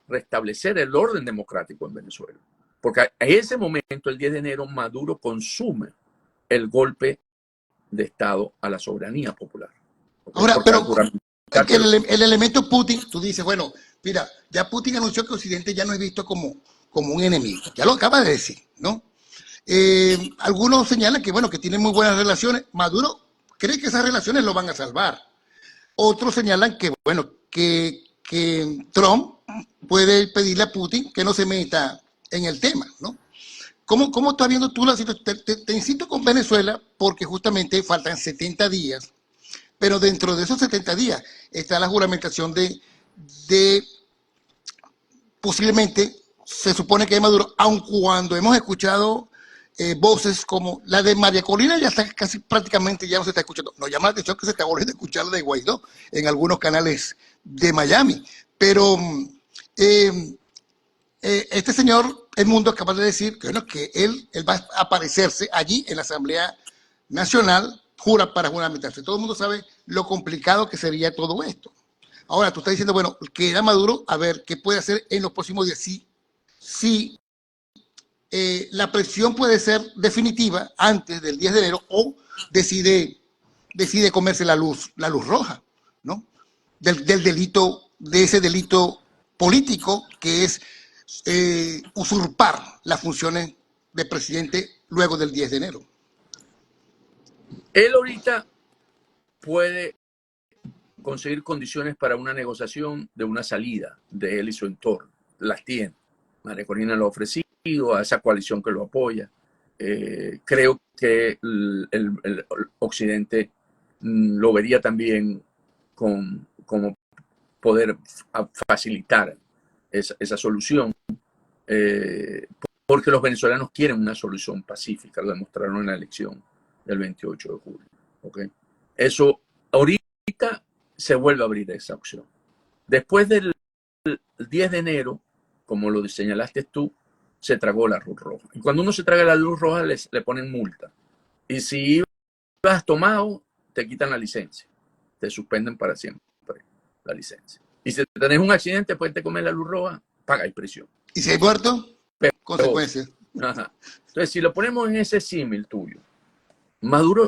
restablecer el orden democrático en Venezuela. Porque a ese momento, el 10 de enero, Maduro consume el golpe de Estado a la soberanía popular. Ahora, pero el elemento Putin, tú dices, bueno, mira, ya Putin anunció que Occidente ya no es visto como un enemigo. Ya lo acaba de decir, ¿no? Algunos señalan que, bueno, que tienen muy buenas relaciones. Maduro cree que esas relaciones lo van a salvar. Otros señalan que, bueno, que Trump puede pedirle a Putin que no se meta en el tema, ¿no? ¿Cómo estás viendo tú la situación? Te insisto con Venezuela porque justamente faltan 70 días, pero dentro de esos 70 días está la juramentación de posiblemente, se supone que es Maduro, aun cuando hemos escuchado voces como la de María Corina, ya está casi prácticamente ya no se está escuchando. Nos llama la atención que se está volviendo a escuchar la de Guaidó en algunos canales de Miami, pero eh, este señor Edmundo es capaz de decir que, bueno, que él va a aparecerse allí en la Asamblea Nacional, jura para juramentarse. Todo el mundo sabe lo complicado que sería todo esto. Ahora, tú estás diciendo, bueno, queda Maduro a ver qué puede hacer en los próximos días. Si la presión puede ser definitiva antes del 10 de enero o decide comerse la luz roja, ¿no? Del delito, de ese delito político que es usurpar las funciones de presidente luego del 10 de enero. Él ahorita puede conseguir condiciones para una negociación de una salida de él y su entorno. Las tiene. María Corina lo ha ofrecido a esa coalición que lo apoya. Creo que el Occidente lo vería también como poder facilitar esa solución, porque los venezolanos quieren una solución pacífica, lo demostraron en la elección del 28 de julio. ¿Okay? Eso ahorita se vuelve a abrir esa opción. Después del 10 de enero, como lo señalaste tú, se tragó la luz roja. Y cuando uno se traga la luz roja, le ponen multa. Y si ibas tomado, te quitan la licencia. Te suspenden para siempre la licencia. Y si tenés un accidente, después te comes la luz roja, pagáis prisión. ¿Y si hay muerto? Pero, consecuencias. Ajá. Entonces, si lo ponemos en ese símil tuyo, Maduro,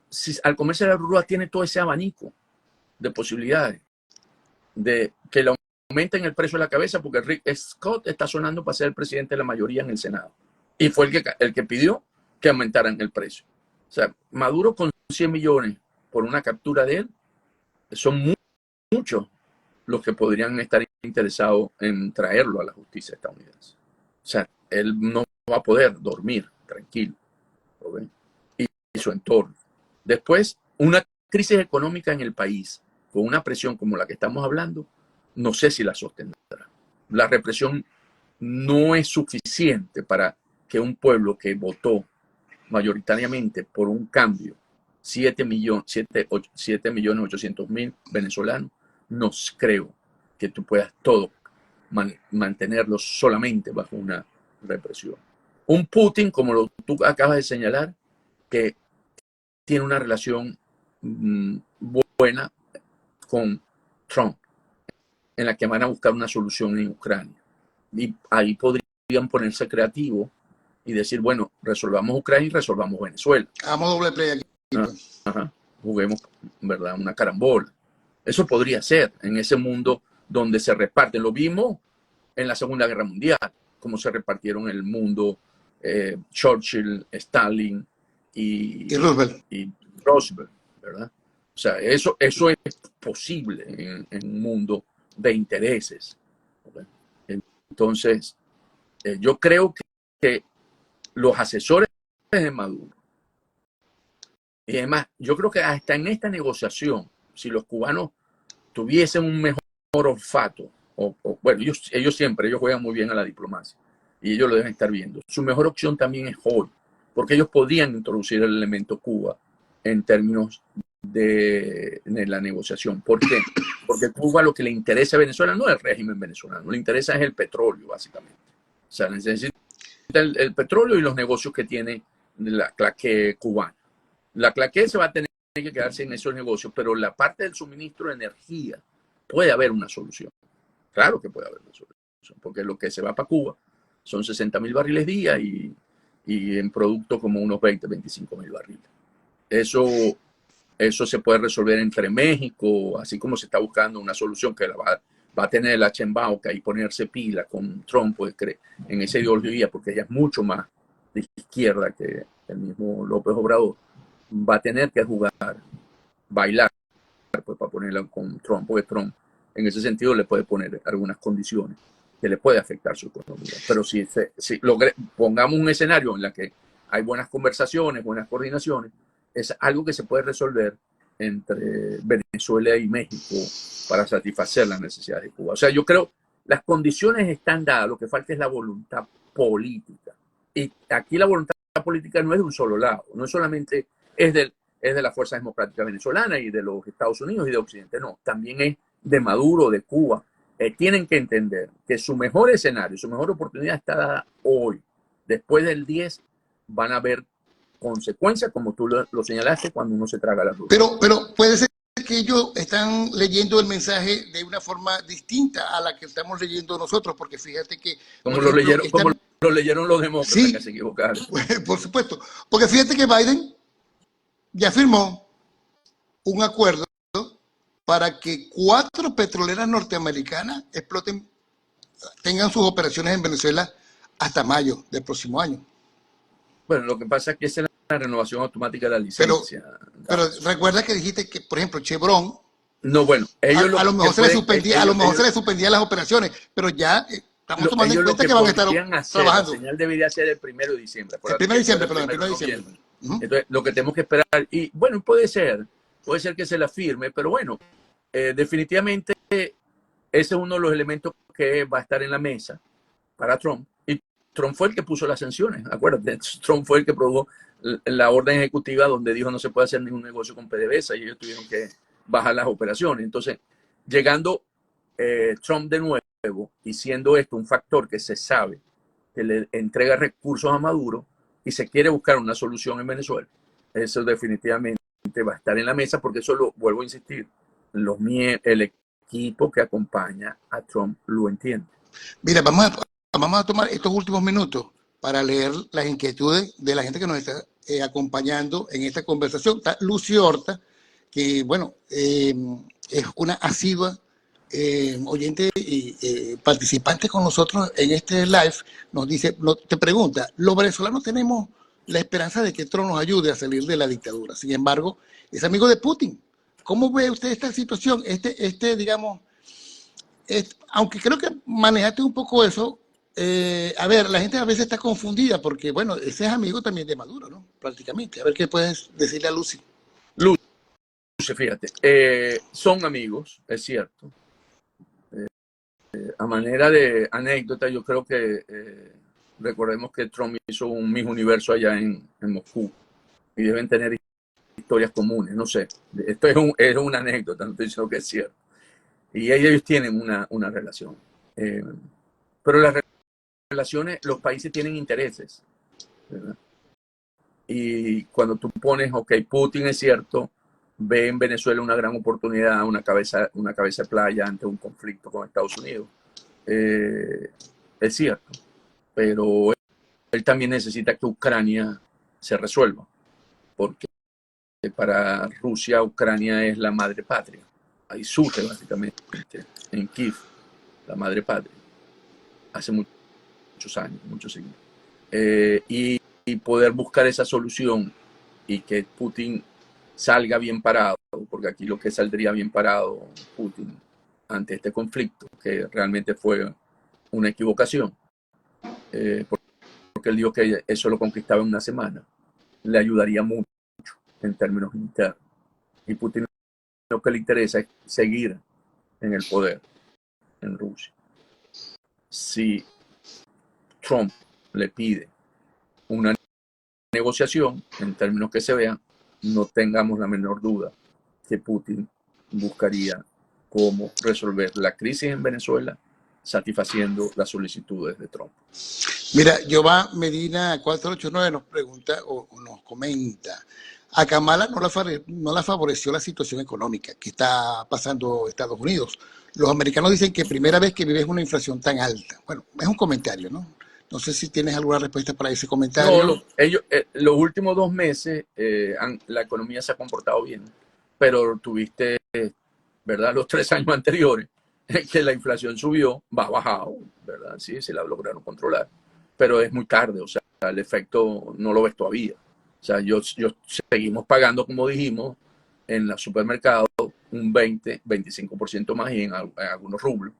si al comerse la luz roja, tiene todo ese abanico de posibilidades de que le aumenten el precio de la cabeza, porque Rick Scott está sonando para ser el presidente de la mayoría en el Senado. Y fue el que pidió que aumentaran el precio. O sea, Maduro con 100 millones por una captura de él, son muchos los que podrían estar interesados en traerlo a la justicia estadounidense. O sea, él no va a poder dormir tranquilo. ¿Okay? Y su entorno. Después, una crisis económica en el país, con una presión como la que estamos hablando, no sé si la sostendrá. La represión no es suficiente para que un pueblo que votó mayoritariamente por un cambio, 7.800.000 venezolanos, no creo que tú puedas todo mantenerlo solamente bajo una represión. Un Putin, como tú acabas de señalar, que tiene una relación buena con Trump, en la que van a buscar una solución en Ucrania. Y ahí podrían ponerse creativos y decir, bueno, resolvamos Ucrania y resolvamos Venezuela. Hagamos doble play aquí. Ajá. Juguemos, ¿verdad? Una carambola. Eso podría ser en ese mundo donde se reparten. Lo vimos en la Segunda Guerra Mundial, cómo se repartieron el mundo Churchill, Stalin y Roosevelt, ¿verdad? O sea, eso es posible en un mundo de intereses. ¿Okay? Entonces, yo creo que los asesores de Maduro, y además, yo creo que hasta en esta negociación, si los cubanos tuviesen un mejor olfato, bueno, ellos siempre juegan muy bien a la diplomacia y ellos lo deben estar viendo. Su mejor opción también es hoy, porque ellos podían introducir el elemento Cuba en términos de la negociación. ¿Por qué? Porque Cuba lo que le interesa a Venezuela no es el régimen venezolano, le interesa es el petróleo, básicamente. O sea, necesita el petróleo y los negocios que tiene la claque cubana. La claque se va a tener que quedarse en esos negocios, pero la parte del suministro de energía puede haber una solución. Claro que puede haber una solución, porque lo que se va para Cuba son 60.000 barriles día y en producto como unos 25.000 barriles. Eso se puede resolver entre México, así como se está buscando una solución que va a tener la Chembauca y ponerse pila con Trump pues, en esa ideología, porque ella es mucho más de izquierda que el mismo López Obrador. Va a tener que jugar, bailar, pues, para ponerla con Trump, porque Trump en ese sentido le puede poner algunas condiciones que le puede afectar su economía. Pero si pongamos un escenario en el que hay buenas conversaciones, buenas coordinaciones, es algo que se puede resolver entre Venezuela y México para satisfacer las necesidades de Cuba. O sea, yo creo las condiciones están dadas, lo que falta es la voluntad política. Y aquí la voluntad política no es de un solo lado, no solamente es de la Fuerza Democrática Venezolana y de los Estados Unidos y de Occidente, no, también es de Maduro, de Cuba. Tienen que entender que su mejor escenario, su mejor oportunidad está dada hoy. Después del 10 van a haber consecuencias, como tú lo señalaste, cuando uno se traga la ruta. Pero puede ser que ellos están leyendo el mensaje de una forma distinta a la que estamos leyendo nosotros, porque fíjate que, como por lo ejemplo, leyeron, como lo leyeron los demócratas, sí, que se equivocaron. Por supuesto, porque fíjate que Biden ya firmó un acuerdo para que 4 petroleras norteamericanas exploten, tengan sus operaciones en Venezuela hasta mayo del próximo año. Bueno, lo que pasa es que esa es la renovación automática de la licencia. Pero recuerda que dijiste que, por ejemplo, Chevron, no, bueno, ellos a lo mejor se le suspendía, se le suspendían las operaciones, pero ya estamos tomando en cuenta que van a estar trabajando. La señal debería ser el 1 de diciembre. El 1 de diciembre, perdón, el 1 de diciembre. Entonces, lo que tenemos que esperar, y bueno, puede ser que se la firme, pero bueno, definitivamente ese es uno de los elementos que va a estar en la mesa para Trump. Y Trump fue el que puso las sanciones, acuérdate, Trump fue el que produjo la orden ejecutiva donde dijo no se puede hacer ningún negocio con PDVSA y ellos tuvieron que bajar las operaciones. Entonces, llegando Trump de nuevo y siendo esto un factor que se sabe que le entrega recursos a Maduro y se quiere buscar una solución en Venezuela, eso definitivamente va a estar en la mesa, porque eso lo vuelvo a insistir, el equipo que acompaña a Trump lo entiende. Mira, vamos a tomar estos últimos minutos para leer las inquietudes de la gente que nos está acompañando en esta conversación. Está Lucy Horta, que bueno, es una asidua oyente y participante con nosotros en este live. Nos dice, te pregunta, los venezolanos tenemos la esperanza de que Trump nos ayude a salir de la dictadura. Sin embargo, es amigo de Putin. ¿Cómo ve usted esta situación? Digamos, aunque creo que manejaste un poco eso, a ver, la gente a veces está confundida porque, bueno, ese es amigo también de Maduro, ¿no? Prácticamente. A ver qué puedes decirle a Lucy. Lucy, fíjate, son amigos, es cierto. A manera de anécdota, yo creo que recordemos que Trump hizo un Miss Universo allá en Moscú y deben tener historias comunes, no sé. Esto es una anécdota, no estoy diciendo que es cierto. Y ellos tienen una relación. Pero las relaciones, los países tienen intereses, ¿verdad? Y cuando tú pones, ok, Putin es cierto, ve en Venezuela una gran oportunidad, una cabeza de playa ante un conflicto con Estados Unidos. Es cierto, pero él también necesita que Ucrania se resuelva, porque para Rusia Ucrania es la madre patria. Ahí surge básicamente en Kiev la madre patria, hace muchos años, muchos siglos. Y poder buscar esa solución y que Putin salga bien parado, porque aquí lo que saldría bien parado Putin ante este conflicto, que realmente fue una equivocación, porque él dijo que eso lo conquistaba en una semana, le ayudaría mucho en términos internos. Y Putin lo que le interesa es seguir en el poder en Rusia. Si Trump le pide una negociación, en términos que se vean, no tengamos la menor duda que Putin buscaría cómo resolver la crisis en Venezuela satisfaciendo las solicitudes de Trump. Mira, Giovanni Medina 489 nos pregunta o nos comenta, a Kamala no la favoreció la situación económica que está pasando Estados Unidos. Los americanos dicen que primera vez que vives una inflación tan alta. Bueno, es un comentario, ¿no? No sé si tienes alguna respuesta para ese comentario. No, los últimos 2 meses la economía se ha comportado bien, pero tuviste, ¿verdad? Los 3 años anteriores que la inflación subió, va bajado, ¿verdad? Sí, se la lograron controlar, pero es muy tarde, o sea, el efecto no lo ves todavía. O sea, yo seguimos pagando, como dijimos, en los supermercados un 20-25% más y en algunos rublos.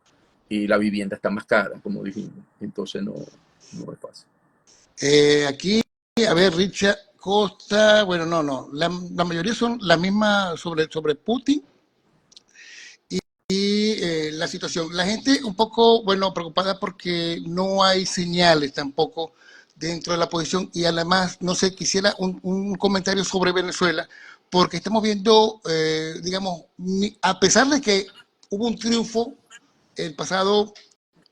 Y la vivienda está más cara, como dijimos. Entonces no es fácil. Aquí, a ver, Richard Costa, bueno, no, la mayoría son la misma sobre Putin y la situación. La gente un poco, bueno, preocupada porque no hay señales tampoco dentro de la posición y además, no sé, quisiera un comentario sobre Venezuela, porque estamos viendo, digamos, a pesar de que hubo un triunfo el pasado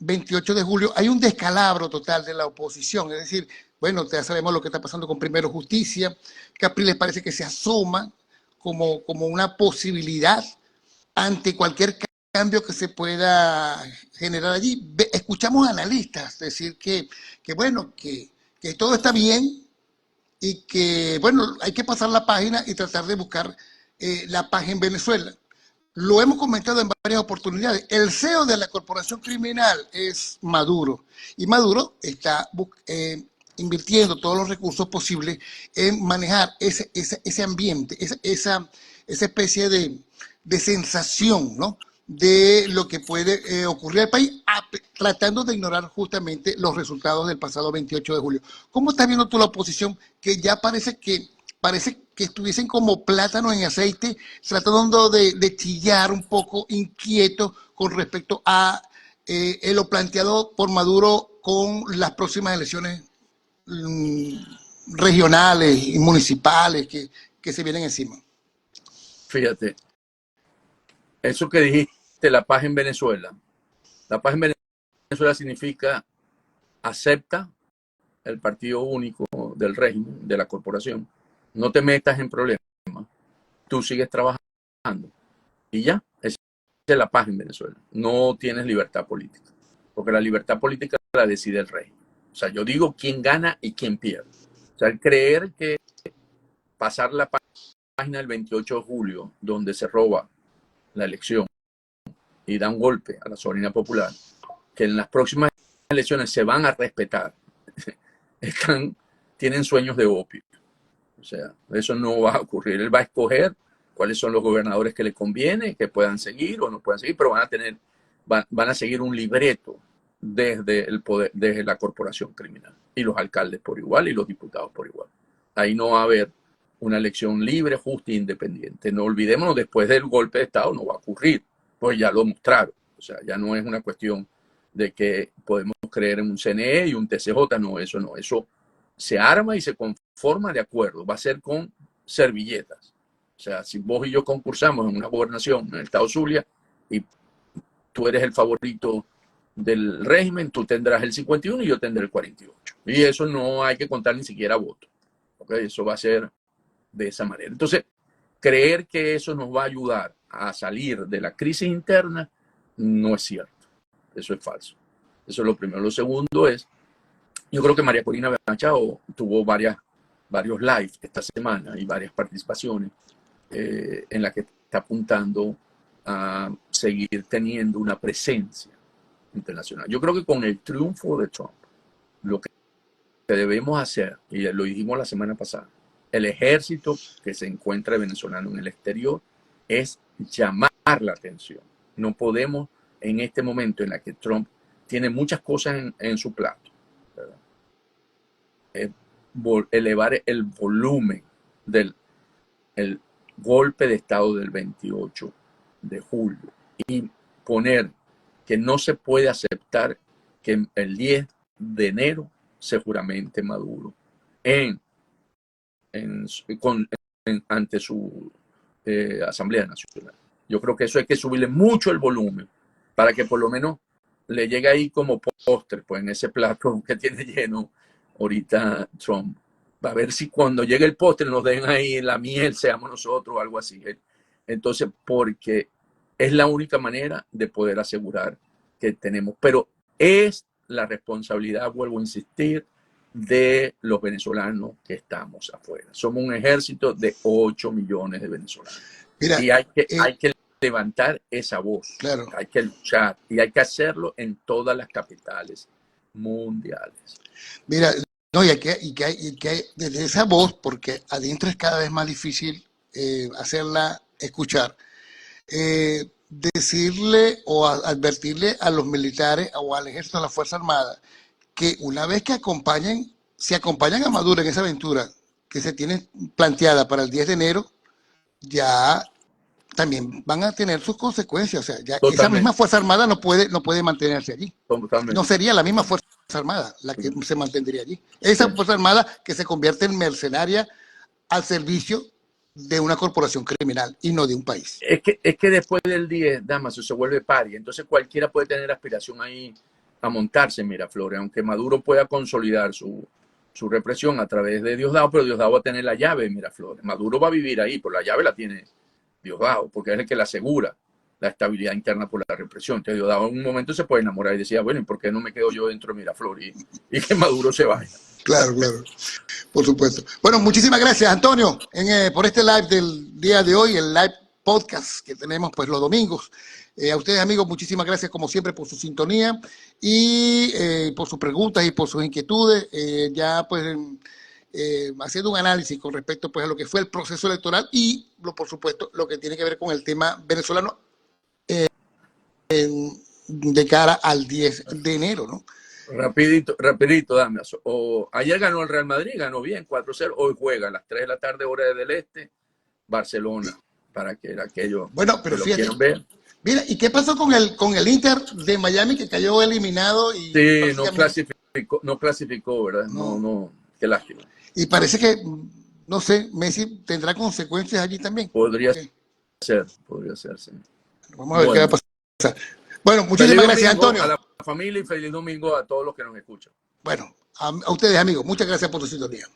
28 de julio, hay un descalabro total de la oposición, es decir, bueno, ya sabemos lo que está pasando con Primero Justicia, Capriles parece que se asoma como una posibilidad ante cualquier cambio que se pueda generar allí. Escuchamos analistas decir que bueno, que todo está bien y que, bueno, hay que pasar la página y tratar de buscar la paz en Venezuela. Lo hemos comentado en varias oportunidades. El CEO de la corporación criminal es Maduro y Maduro está invirtiendo todos los recursos posibles en manejar ese ambiente, esa especie de sensación, ¿no? De lo que puede ocurrir al país, tratando de ignorar justamente los resultados del pasado 28 de julio. ¿Cómo estás viendo tú la oposición que ya parece que estuviesen como plátanos en aceite, tratando de chillar un poco, inquietos con respecto a lo planteado por Maduro con las próximas elecciones regionales y municipales que se vienen encima? Fíjate, eso que dijiste, la paz en Venezuela. La paz en Venezuela significa acepta el partido único del régimen, de la corporación. No te metas en problemas. Tú sigues trabajando. Y ya, esa es la paz en Venezuela. No tienes libertad política. Porque la libertad política la decide el régimen. O sea, yo digo quién gana y quién pierde. O sea, el creer que pasar la página del 28 de julio, donde se roba la elección y da un golpe a la soberanía popular, que en las próximas elecciones se van a respetar, tienen sueños de opio. O sea, eso no va a ocurrir. Él va a escoger cuáles son los gobernadores que le conviene, que puedan seguir o no puedan seguir, pero van a seguir un libreto desde el poder, desde la corporación criminal. Y los alcaldes por igual y los diputados por igual. Ahí no va a haber una elección libre, justa e independiente. No olvidémonos, después del golpe de Estado no va a ocurrir, pues ya lo mostraron. O sea, ya no es una cuestión de que podemos creer en un CNE y un TCJ, no, eso se arma y se conforma de acuerdo, va a ser con servilletas. O sea, si vos y yo concursamos en una gobernación en el estado Zulia y tú eres el favorito del régimen, tú tendrás el 51 y yo tendré el 48. Y eso no hay que contar ni siquiera votos. ¿Okay? Eso va a ser de esa manera. Entonces, creer que eso nos va a ayudar a salir de la crisis interna no es cierto. Eso es falso. Eso es lo primero. Lo segundo es, yo creo que María Corina Machado tuvo varios live esta semana y varias participaciones en la que está apuntando a seguir teniendo una presencia internacional. Yo creo que con el triunfo de Trump, lo que debemos hacer, y lo dijimos la semana pasada, el ejército que se encuentra venezolano en el exterior es llamar la atención. No podemos, en este momento en la que Trump tiene muchas cosas en su plato, elevar el volumen del el golpe de Estado del 28 de julio y poner que no se puede aceptar que el 10 de enero se juramente Maduro ante su Asamblea Nacional. Yo creo que eso hay que subirle mucho el volumen para que por lo menos le llegue ahí como postre, pues en ese plato que tiene lleno ahorita Trump. Va a ver si cuando llegue el postre nos den ahí la miel, seamos nosotros o algo así. Entonces, porque es la única manera de poder asegurar que tenemos. Pero es la responsabilidad, vuelvo a insistir, de los venezolanos que estamos afuera. Somos un ejército de 8 millones de venezolanos. Mira, y hay que levantar esa voz. Claro. Hay que luchar y hay que hacerlo en todas las capitales mundiales. Mira, no, y que desde esa voz, porque adentro es cada vez más difícil hacerla escuchar. decirle o advertirle a los militares o al ejército, a la Fuerza Armada, que una vez que acompañen, si acompañan a Maduro en esa aventura que se tiene planteada para el 10 de enero, ya también van a tener sus consecuencias. O sea, ya esa misma Totalmente, Fuerza Armada no puede mantenerse allí. No totalmente. sería la misma Fuerza Armada la que se mantendría allí. Esa Sí. Fuerza Armada que se convierte en mercenaria al servicio de una corporación criminal y no de un país. Es que después del 10, Damaso, se vuelve paria. Entonces cualquiera puede tener aspiración ahí a montarse en Miraflores, aunque Maduro pueda consolidar su represión a través de Diosdado, pero Diosdado va a tener la llave de Miraflores. Maduro va a vivir ahí, pero la llave la tiene Diosdado, porque es el que le asegura la estabilidad interna por la represión. Entonces Diosdado en un momento se puede enamorar y decía, bueno, ¿y por qué no me quedo yo dentro de Miraflores y que Maduro se vaya? Claro, claro. Por supuesto. Bueno, muchísimas gracias, Antonio, por este live del día de hoy, el live podcast que tenemos pues los domingos. A ustedes, amigos, muchísimas gracias como siempre por su sintonía y por sus preguntas y por sus inquietudes. Ya pues haciendo un análisis con respecto pues a lo que fue el proceso electoral y por supuesto lo que tiene que ver con el tema venezolano de cara al 10 de enero, ¿no? Rapidito, rapidito, Damaso. O ayer ganó el Real Madrid, ganó bien, 4-0. Hoy juega a las 3 de la tarde, hora del este, Barcelona, para que aquellos Bueno, que pero lo fíjate, quieran ver. mira, ¿y qué pasó con el Inter de Miami que cayó eliminado y Sí, prácticamente no clasificó, ¿verdad? No, no? no, qué lástima. Y parece que, no sé, Messi tendrá consecuencias allí también. Podría Okay. podría ser, sí. Vamos a ver qué va a Bueno, pasar. Bueno, feliz muchísimas gracias, domingo a Antonio. la familia y feliz domingo a todos los que nos escuchan. Bueno, a ustedes, amigos, muchas gracias por su sintonía.